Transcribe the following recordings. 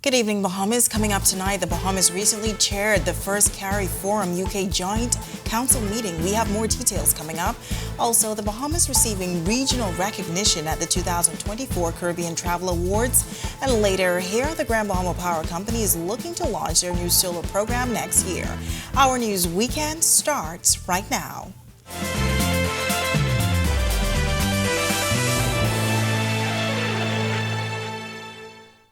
Good evening, Bahamas. Coming up tonight, the Bahamas recently chaired the first CARI Forum UK Joint Council meeting. We have more details coming up. Also, the Bahamas receiving regional recognition at the 2024 Caribbean Travel Awards. And later, here, the Grand Bahama Power Company is looking to launch their new solar program next year. Our News Weekend starts right now.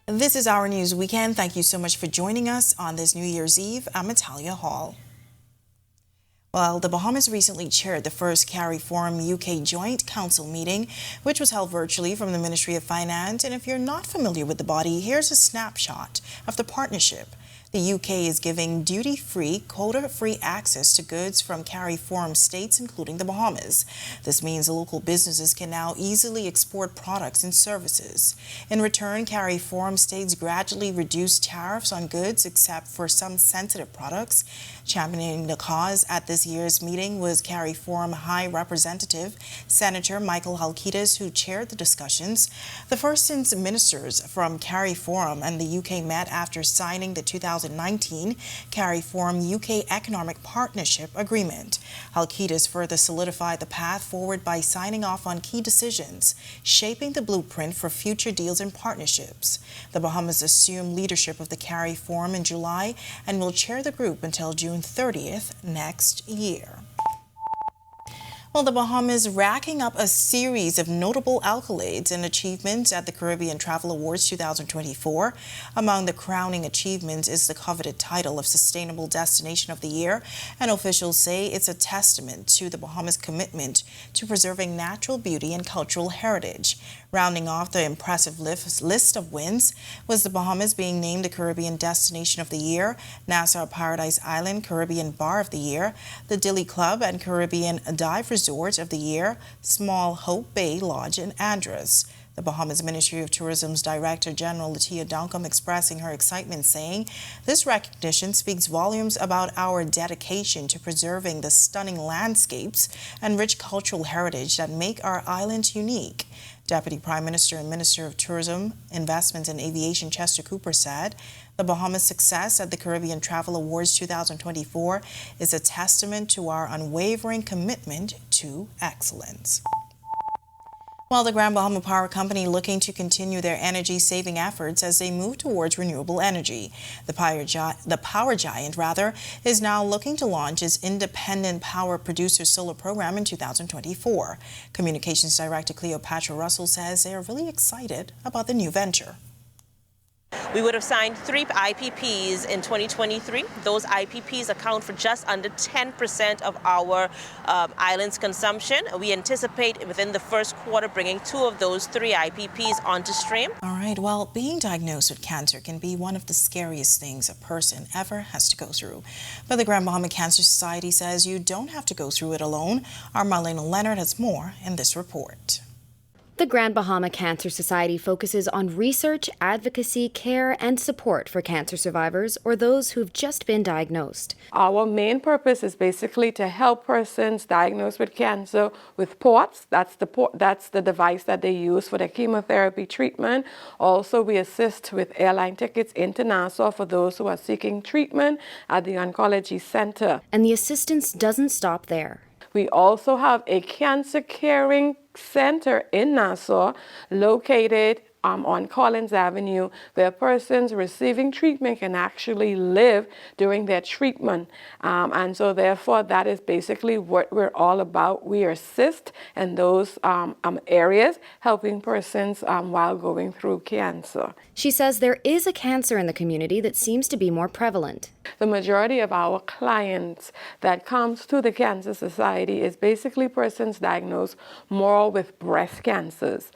This is Our News Weekend. Thank you so much for joining us on this New Year's Eve. I'm Natalia Hall. Well, the Bahamas recently chaired the first CARI Forum UK Joint Council meeting, which was held virtually from the Ministry of Finance. And if you're not familiar with the body, here's a snapshot of the partnership. The UK is giving duty-free, quota-free access to goods from CARI Forum states, including the Bahamas. This means local businesses can now easily export products and services. In return, CARI Forum states gradually reduce tariffs on goods except for some sensitive products. Championing the cause at this year's meeting was CARI Forum High Representative Senator Michael Halkitis, who chaired the discussions. The first since ministers from CARI Forum and the UK met after signing the 2019 CARI Forum UK Economic Partnership Agreement. Halkitis further solidified the path forward by signing off on key decisions, shaping the blueprint for future deals and partnerships. The Bahamas assume leadership of the CARI Forum in July and will chair the group until June 30th next year. Well, the Bahamas racking up a series of notable accolades and achievements at the Caribbean Travel Awards 2024. Among the crowning achievements is the coveted title of Sustainable Destination of the Year, and officials say it's a testament to the Bahamas' commitment to preserving natural beauty and cultural heritage. Rounding off the impressive list of wins was the Bahamas being named the Caribbean Destination of the Year, Nassau Paradise Island Caribbean Bar of the Year, the Dili Club and Caribbean Dive Resort of the Year, Small Hope Bay Lodge in Andros. The Bahamas Ministry of Tourism's Director General Latia Duncombe expressing her excitement, saying, "This recognition speaks volumes about our dedication to preserving the stunning landscapes and rich cultural heritage that make our island unique." Deputy Prime Minister and Minister of Tourism, Investments and Aviation Chester Cooper said, "The Bahamas' success at the Caribbean Travel Awards 2024 is a testament to our unwavering commitment to excellence." While the Grand Bahama Power Company looking to continue their energy-saving efforts as they move towards renewable energy. The power giant is now looking to launch its independent power producer solar program in 2024. Communications Director Cleopatra Russell says they are really excited about the new venture. We would have signed 3 IPPs in 2023. Those IPPs account for just under 10% of our island's consumption. We anticipate within the first quarter bringing 2 of those 3 IPPs onto stream. All right, well, being diagnosed with cancer can be one of the scariest things a person ever has to go through. But the Grand Bahama Cancer Society says you don't have to go through it alone. Our Marlena Leonard has more in this report. The Grand Bahama Cancer Society focuses on research, advocacy, care, and support for cancer survivors or those who've just been diagnosed. Our main purpose is basically to help persons diagnosed with cancer with ports. That's the device that they use for their chemotherapy treatment. Also, we assist with airline tickets into Nassau for those who are seeking treatment at the Oncology Center. And the assistance doesn't stop there. We also have a cancer caring center in Nassau located on Collins Avenue, where persons receiving treatment can actually live during their treatment. And so therefore, that is basically what we're all about. We assist in those areas, helping persons while going through cancer. She says there is a cancer in the community that seems to be more prevalent. The majority of our clients that comes to the Cancer Society is basically persons diagnosed more with breast cancers.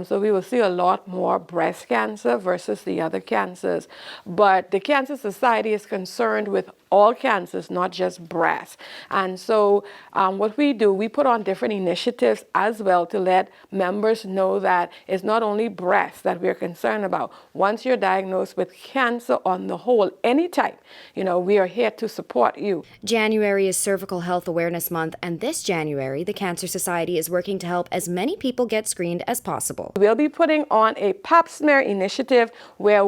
So we will see a lot more breast cancer versus the other cancers. But the Cancer Society is concerned with all cancers, not just breast. And so what we do, we put on different initiatives as well to let members know that it's not only breast that we're concerned about. Once you're diagnosed with cancer on the whole, any type, we are here to support you. January is Cervical Health Awareness Month, and this January, the Cancer Society is working to help as many people get screened as possible. We'll be putting on a pap smear initiative where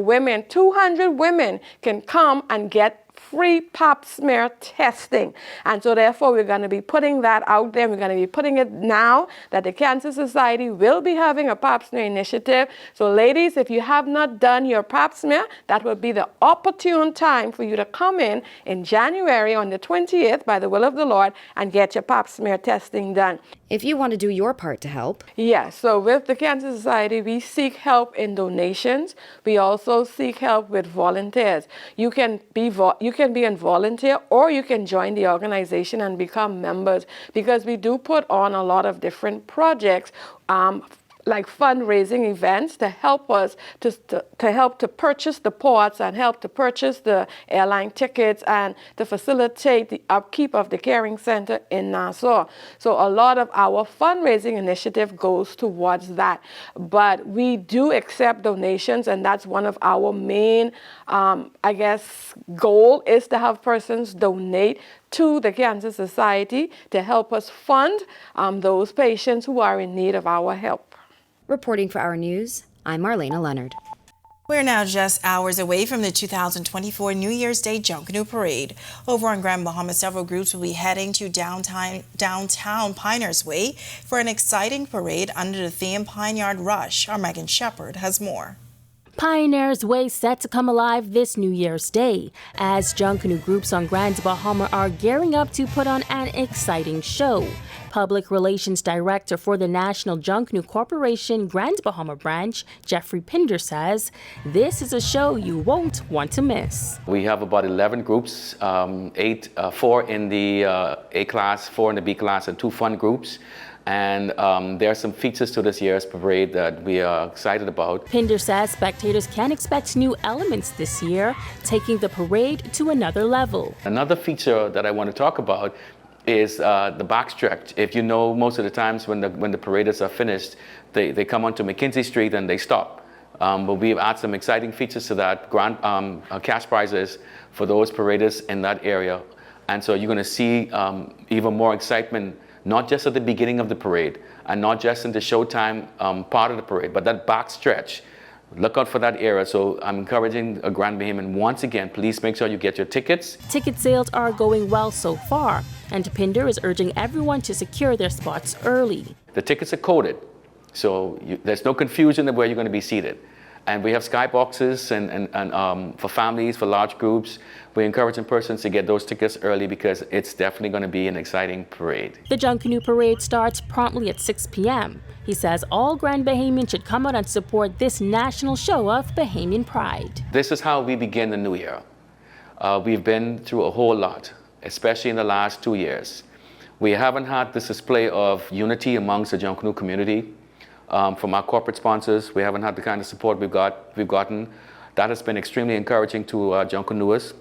200 women can come and get free pap smear testing. And so therefore we're going to be putting that out there. We're going to be putting it now that the Cancer Society will be having a pap smear initiative. So ladies, if you have not done your pap smear, that will be the opportune time for you to come in January on the 20th by the will of the Lord and get your pap smear testing done. If you want to do your part to help. Yes, so with the Cancer Society, we seek help in donations. We also seek help with volunteers. You can be a volunteer, or you can join the organization and become members, because we do put on a lot of different projects, like fundraising events to help us to help to purchase the pots and help to purchase the airline tickets and to facilitate the upkeep of the caring center in Nassau. So a lot of our fundraising initiative goes towards that. But we do accept donations, and that's one of our main, goal is to have persons donate to the Cancer Society to help us fund those patients who are in need of our help. Reporting for Our News, I'm Marlena Leonard. We're now just hours away from the 2024 New Year's Day Junkanoo Parade. Over on Grand Bahamas, several groups will be heading to downtown Piners Way for an exciting parade under the theme Pine Yard Rush. Our Megan Shepard has more. Pioneers Way set to come alive this New Year's Day as Junkanoo groups on Grand Bahama are gearing up to put on an exciting show. Public Relations Director for the National Junkanoo Corporation Grand Bahama branch, Jeffrey Pinder, says this is a show you won't want to miss. We have about 11 groups, 4 in the A class, 4 in the B class, and 2 fun groups. And there are some features to this year's parade that we are excited about. Pinder says spectators can expect new elements this year, taking the parade to another level. Another feature that I want to talk about is the backstretch. If you know, most of the times when the paraders are finished, they come onto McKinsey Street and they stop. But we've added some exciting features to that, cash prizes for those paraders in that area. And so you're going to see even more excitement, not just at the beginning of the parade and not just in the showtime part of the parade, but that back stretch. Look out for that area. So I'm encouraging a Grand Bahamian once again, please make sure you get your tickets. Ticket sales are going well so far, and Pinder is urging everyone to secure their spots early. The tickets are coded, so there's no confusion of where you're going to be seated. And we have skyboxes and for families, for large groups. We're encouraging persons to get those tickets early because it's definitely going to be an exciting parade. The Junkanoo Parade starts promptly at 6 p.m. He says all Grand Bahamians should come out and support this national show of Bahamian pride. This is how we begin the new year. We've been through a whole lot, especially in the last 2 years. We haven't had this display of unity amongst the Junkanoo community. From our corporate sponsors, we haven't had the kind of support we've gotten. That has been extremely encouraging to Junkanooers.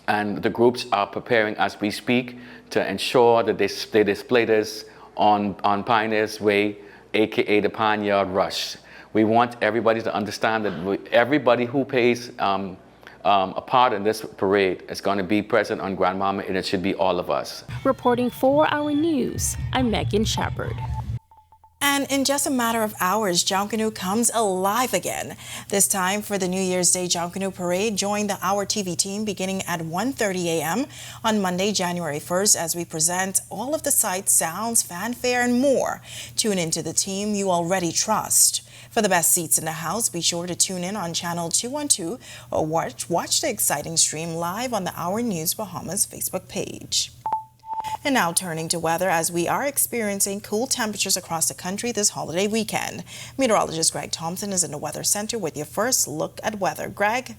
And the groups are preparing as we speak to ensure that they display this on Pioneers Way, aka the Pine Yard Rush. We want everybody to understand that everybody who plays a part in this parade is going to be present on Grand Bahama, and it should be all of us. Reporting for Our News, I'm Megan Shepard. And in just a matter of hours, Junkanoo comes alive again. This time for the New Year's Day Junkanoo Parade, join the Our TV team beginning at 1:30 a.m. on Monday, January 1st, as we present all of the sights, sounds, fanfare, and more. Tune into the team you already trust. For the best seats in the house, be sure to tune in on channel 212 or watch the exciting stream live on the Our News Bahamas Facebook page. And now turning to weather, as we are experiencing cool temperatures across the country this holiday weekend. Meteorologist Greg Thompson is in the Weather Center with your first look at weather. Greg?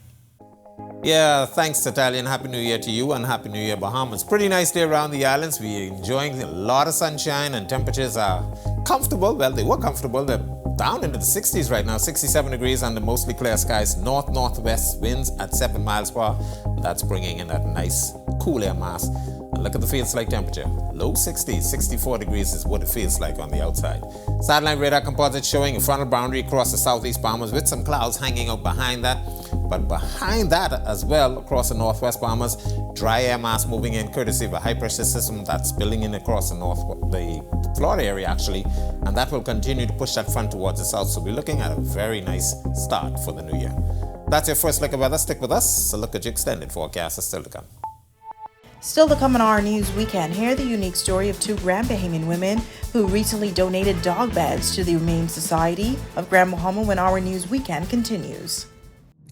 Yeah, thanks, Natalia, and Happy New Year to you and Happy New Year, Bahamas. Pretty nice day around the islands. We're enjoying a lot of sunshine and temperatures are comfortable. Well, they were comfortable. They're down into the 60s right now, 67 degrees under mostly clear skies. North-northwest winds at 7 miles per hour. That's bringing in that nice cool air mass. And look at the feels-like temperature. Low 60s, 64 degrees is what it feels like on the outside. Satellite radar composite showing a frontal boundary across the southeast Bahamas with some clouds hanging out behind that. But behind that as well, across the northwest Bahamas, dry air mass moving in courtesy of a high pressure system that's building in across the Florida area actually, and that will continue to push that front towards the south. So we're looking at a very nice start for the new year. That's your first look at weather. Stick with us. A look at your extended forecast is still to come. Still to come on Our News Weekend, hear the unique story of two Grand Bahamian women who recently donated dog beds to the Humane Society of Grand Bahama when Our News Weekend continues.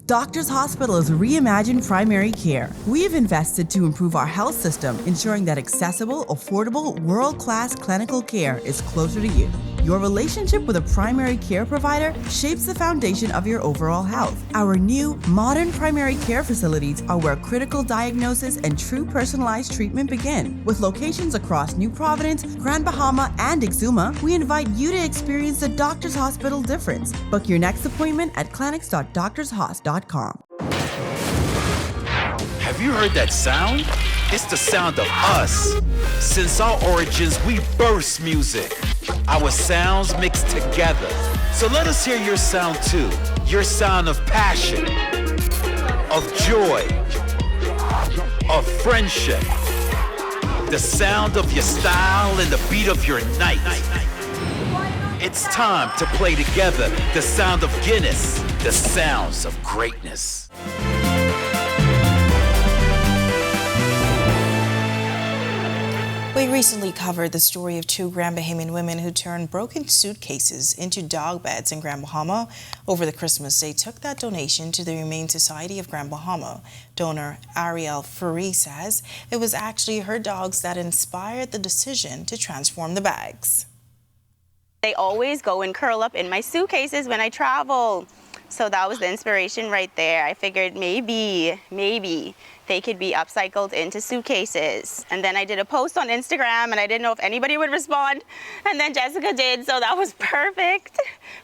Doctors Hospital is reimagined primary care. We have invested to improve our health system, ensuring that accessible, affordable, world-class clinical care is closer to you. Your relationship with a primary care provider shapes the foundation of your overall health. Our new, modern primary care facilities are where critical diagnosis and true personalized treatment begin. With locations across New Providence, Grand Bahama, and Exuma, we invite you to experience the Doctors Hospital difference. Book your next appointment at clinics.doctorshos.com. Have you heard that sound? It's the sound of us. Since our origins, we burst music. Our sounds mix together. So let us hear your sound too. Your sound of passion, of joy, of friendship. The sound of your style and the beat of your night. It's time to play together the sound of Guinness, the sounds of greatness. We recently covered the story of two Grand Bahamian women who turned broken suitcases into dog beds in Grand Bahama. Over the Christmas, they took that donation to the Humane Society of Grand Bahama. Donor Ariel Furry says it was actually her dogs that inspired the decision to transform the bags. They always go and curl up in my suitcases when I travel. So that was the inspiration right there. I figured maybe they could be upcycled into suitcases. And then I did a post on Instagram and I didn't know if anybody would respond. And then Jessica did, so that was perfect.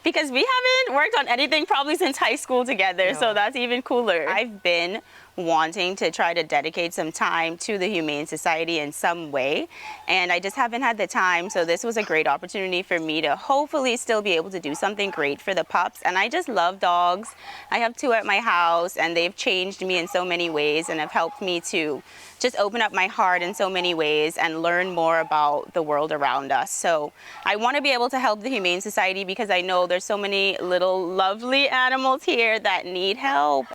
Because we haven't worked on anything probably since high school together, so that's even cooler. I've been wanting to try to dedicate some time to the Humane Society in some way, and I just haven't had the time, so this was a great opportunity for me to hopefully still be able to do something great for the pups. And I just love dogs. I have two at my house, and they've changed me in so many ways and have helped me to just open up my heart in so many ways and learn more about the world around us. So I want to be able to help the Humane Society because I know there's so many little lovely animals here that need help.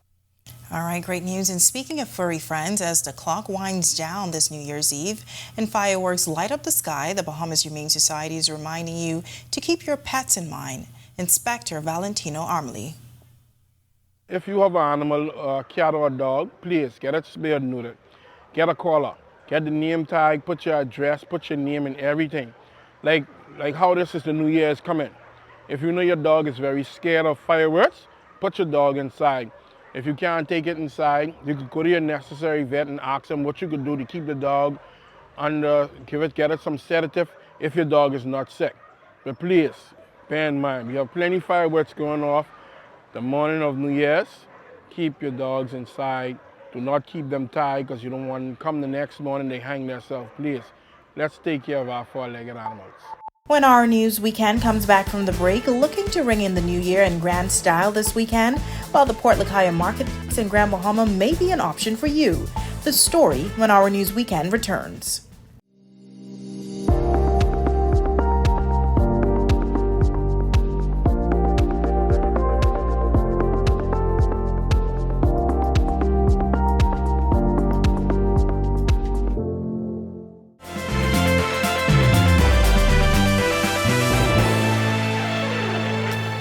All right, great news. And speaking of furry friends, as the clock winds down this New Year's Eve and fireworks light up the sky, the Bahamas Humane Society is reminding you to keep your pets in mind. Inspector Valentino Armley. If you have an animal, a cat or a dog, please get it spayed and neutered. Get a collar, get the name tag, put your address, put your name and everything. Like how this is the New Year is coming. If you know your dog is very scared of fireworks, put your dog inside. If you can't take it inside, you can go to your necessary vet and ask them what you could do to keep the dog under, get it some sedative if your dog is not sick. But please, bear in mind, we have plenty of fireworks going off the morning of New Year's. Keep your dogs inside. Do not keep them tied because you don't want them to come the next morning, they hang themselves. Please, let's take care of our four-legged animals. When Our News Weekend comes back from the break, looking to ring in the new year in grand style this weekend, while the Port Lakaya Marketplace in Grand Bahama may be an option for you. The story when Our News Weekend returns.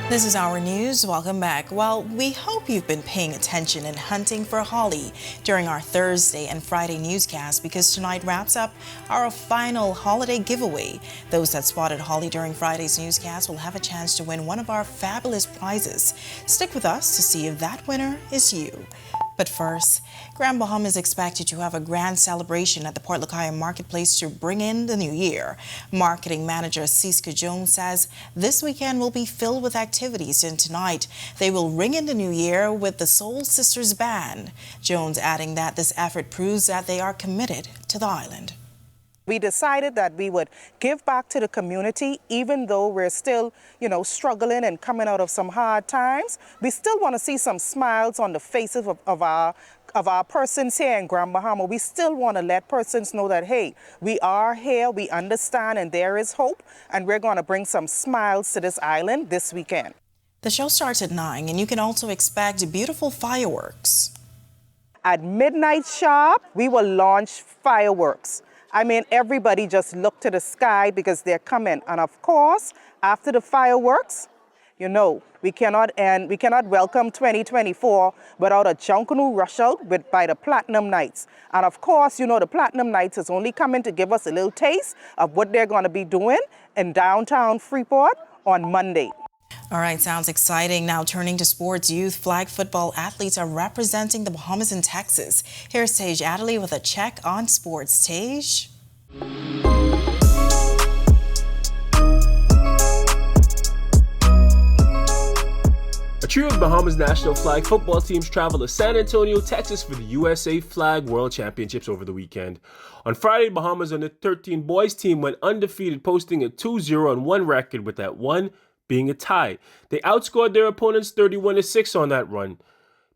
This is Our News. Welcome back. Well, we hope you've been paying attention and hunting for holly during our Thursday and Friday newscast, because tonight wraps up our final holiday giveaway. Those that spotted holly during Friday's newscast will have a chance to win one of our fabulous prizes. Stick with us to see if that winner is you. But first, Grand Bahama is expected to have a grand celebration at the Port Lakaya Marketplace to bring in the new year. Marketing manager Siska Jones says this weekend will be filled with activities, and tonight they will ring in the new year with the Soul Sisters Band. Jones adding that this effort proves that they are committed to the island. We decided that we would give back to the community, even though we're still, struggling and coming out of some hard times. We still want to see some smiles on the faces of our persons here in Grand Bahama. We still want to let persons know that, hey, we are here, we understand, and there is hope, and we're going to bring some smiles to this island this weekend. The show starts at 9, and you can also expect beautiful fireworks. At midnight sharp, we will launch fireworks. I mean, everybody just look to the sky because they're coming. And of course, after the fireworks, we cannot welcome 2024 without a Junkanoo rush out by the Platinum Nights. And of course, the Platinum Nights is only coming to give us a little taste of what they're going to be doing in downtown Freeport on Monday. All right, sounds exciting. Now turning to sports, youth flag football athletes are representing the Bahamas and Texas. Here's Tej Adderley with a check on sports. Tej? A trio of Bahamas national flag football teams traveled to San Antonio, Texas for the USA Flag World Championships over the weekend. On Friday, Bahamas under 13 boys team went undefeated, posting a 2-0-1 record, with that one being a tie. They outscored their opponents 31-6 on that run.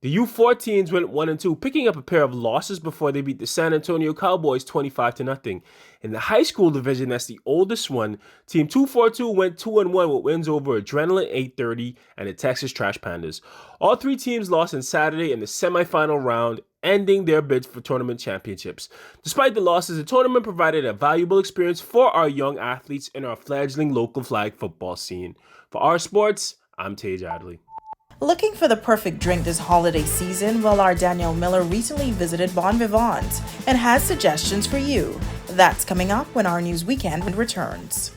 The U14s went 1-2, picking up a pair of losses before they beat the San Antonio Cowboys 25-0. In the high school division, that's the oldest one, Team 242 went 2-1 with wins over Adrenaline 830 and the Texas Trash Pandas. All three teams lost on Saturday in the semifinal round, ending their bids for tournament championships. Despite the losses, the tournament provided a valuable experience for our young athletes in our fledgling local flag football scene. For Our Sports, I'm Tej Adderley. Looking for the perfect drink this holiday season? Well, our Danielle Miller recently visited Bon Vivant and has suggestions for you. That's coming up when Our News Weekend returns.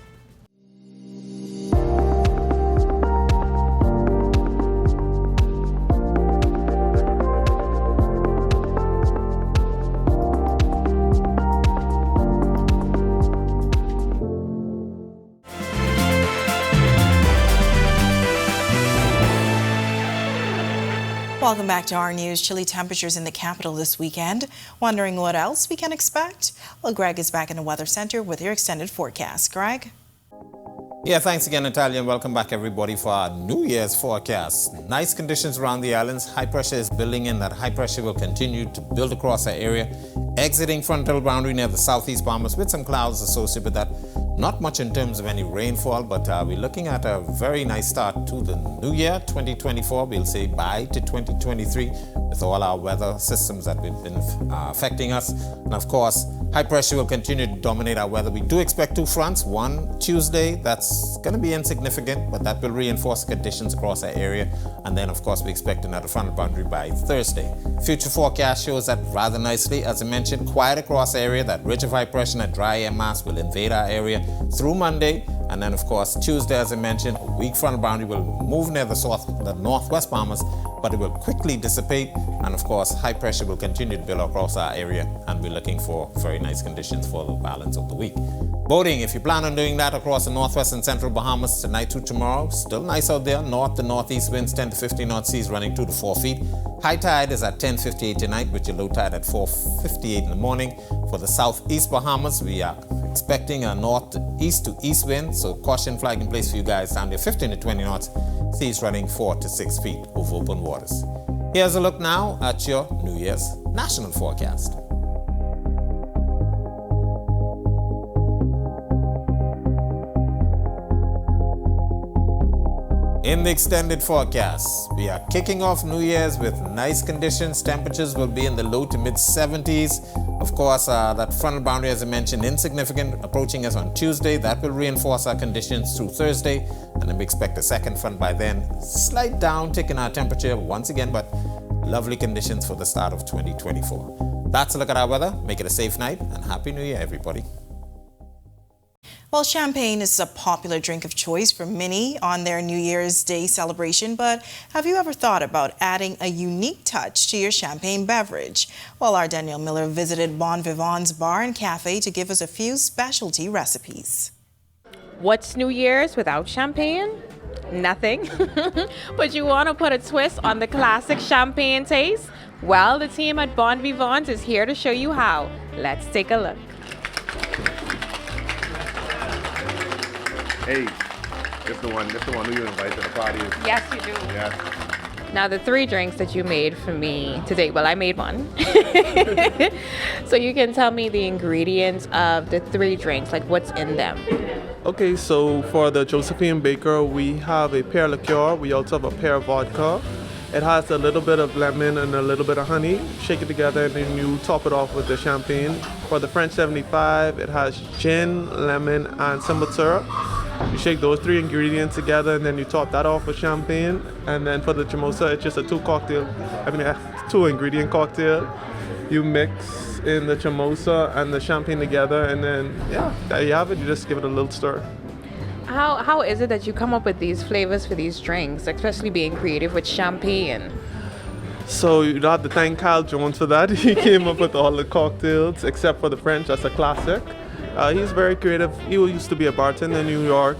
Welcome back to Our News. Chilly temperatures in the capital this weekend. Wondering what else we can expect? Well, Greg is back in the Weather Center with your extended forecast. Greg? Yeah, thanks again, Natalia, and welcome back, everybody, for our New Year's forecast. Nice conditions around the islands. High pressure is building in. That high pressure will continue to build across our area, exiting frontal boundary near the southeast Bahamas with some clouds associated with that. Not much in terms of any rainfall, but we're looking at a very nice start to the new year, 2024. We'll say bye to 2023 with all our weather systems that have been affecting us. And of course, high pressure will continue to dominate our weather. We do expect two fronts. One Tuesday, that's going to be insignificant, but that will reinforce conditions across our area. And then, of course, we expect another frontal boundary by Thursday. Future forecast shows that rather nicely. As I mentioned, quiet across our area. That ridge of high pressure and a dry air mass will invade our area through Monday, and then of course Tuesday, as I mentioned, a weak frontal boundary will move near the northwest Bahamas, but it will quickly dissipate, and of course high pressure will continue to build across our area, and we're looking for very nice conditions for the balance of the week. Boating, if you plan on doing that across the northwest and central Bahamas tonight to tomorrow, still nice out there. North to northeast winds 10 to 15 knot, seas running 2 to 4 feet. High tide is at 10:58 tonight, with your low tide at 4:58 in the morning. For the southeast Bahamas, we are expecting a northeast to east wind, so caution flag in place for you guys down there, 15 to 20 knots, seas running 4 to 6 feet over open waters. Here's a look now at your New Year's national forecast. In the extended forecast, we are kicking off New Year's with nice conditions. Temperatures will be in the low to mid 70s. Of course, that frontal boundary, as I mentioned, insignificant, approaching us on Tuesday. That will reinforce our conditions through Thursday. And then we expect a second front by then. Slight downtick in our temperature once again, but lovely conditions for the start of 2024. That's a look at our weather. Make it a safe night and Happy New Year, everybody. Well, champagne is a popular drink of choice for many on their New Year's Day celebration, but have you ever thought about adding a unique touch to your champagne beverage? Well, our Danielle Miller visited Bon Vivant's Bar and Cafe to give us a few specialty recipes. What's New Year's without champagne? Nothing. But you want to put a twist on the classic champagne taste? Well, the team at Bon Vivant is here to show you how. Let's take a look. Hey, this the one who you invite to the party. Yes, you do. Yes. Now, the 3 drinks that you made for me today, well, I made one. So you can tell me the ingredients of the 3 drinks, like what's in them. Okay, so for the Josephine Baker, we have a pear liqueur. We also have a pear vodka. It has a little bit of lemon and a little bit of honey. Shake it together and then you top it off with the champagne. For the French 75, it has gin, lemon, and simple syrup. You shake those 3 ingredients together and then you top that off with champagne. And then for the Chimosa, it's just a 2 ingredient cocktail. You mix in the Chimosa and the champagne together, and then yeah, there you have it. You just give it a little stir. How is it that you come up with these flavors for these drinks, especially being creative with champagne? So you'd have to thank Kyle Jones for that. He came up with all the cocktails except for the French. That's a classic. He's very creative. He used to be a bartender in New York.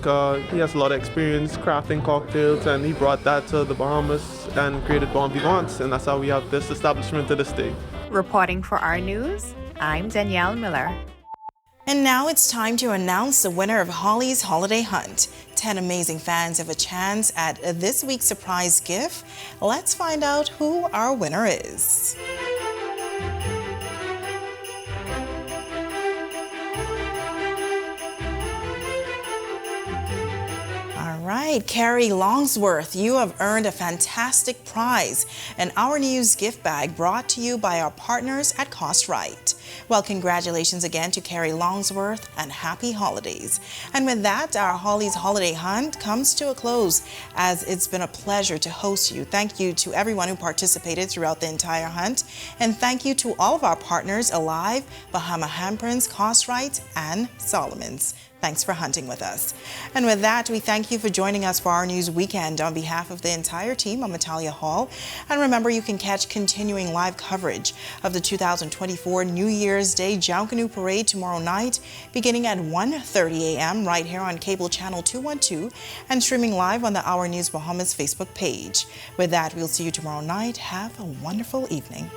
He has a lot of experience crafting cocktails, and he brought that to the Bahamas and created Bon Vivants, and that's how we have this establishment to this day. Reporting for Our News, I'm Danielle Miller. And now it's time to announce the winner of Holly's Holiday Hunt. 10 amazing fans have a chance at this week's surprise gift. Let's find out who our winner is. All right, Carrie Longsworth, you have earned a fantastic prize, an Our News gift bag brought to you by our partners at Cost Right. Well, congratulations again to Carrie Longsworth and happy holidays. And with that, our Holly's Holiday Hunt comes to a close, as it's been a pleasure to host you. Thank you to everyone who participated throughout the entire hunt. And thank you to all of our partners, Alive, Bahama Handprints, Cost Right, and Solomon's. Thanks for hunting with us. And with that, we thank you for joining us for Our News Weekend. On behalf of the entire team, I'm Natalia Hall. And remember, you can catch continuing live coverage of the 2024 New Year's Day Junkanoo Parade tomorrow night, beginning at 1:30 a.m. right here on cable channel 212 and streaming live on the Our News Bahamas Facebook page. With that, we'll see you tomorrow night. Have a wonderful evening.